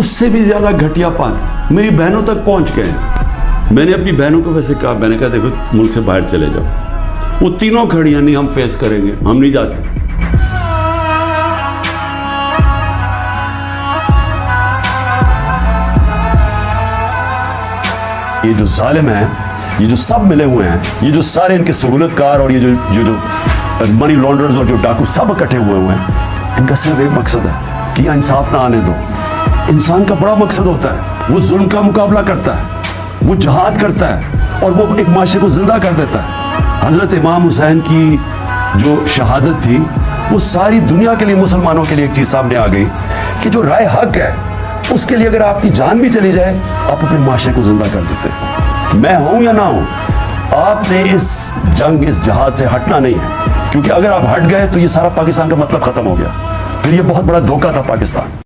उससे भी ज्यादा घटियापन मेरी बहनों तक पहुंच गए। मैंने अपनी बहनों को वैसे कहा, मैंने कहा देखो मुल्क से बाहर चले जाओ। वो तीनों खड़ियां, नहीं हम फेस करेंगे, हम नहीं जाते। ये जो जालिम है, ये जो सब मिले हुए हैं, ये जो सारे इनके सहूलतकार और ये जो मनी लॉन्ड्रर्स और जो डाकू सब इकट्ठे हुए हैं, इनका सिर्फ एक मकसद है कि इंसाफ ना आने दो। इंसान का बड़ा मकसद होता है, वो जुल्म का मुकाबला करता है, वो जहाद करता है और वो एक माशरे को जिंदा कर देता है। हजरत इमाम हुसैन की जो शहादत थी, वो सारी दुनिया के लिए, मुसलमानों के लिए एक चीज सामने आ गई कि जो राय हक है उसके लिए अगर आपकी जान भी चली जाए, आप अपने माशरे को जिंदा कर देते। मैं हूं या ना हूं, आपने इस जंग, इस जहाद से हटना नहीं है, क्योंकि अगर आप हट गए तो ये सारा पाकिस्तान का मतलब खत्म हो गया। फिर ये बहुत बड़ा धोखा था पाकिस्तान।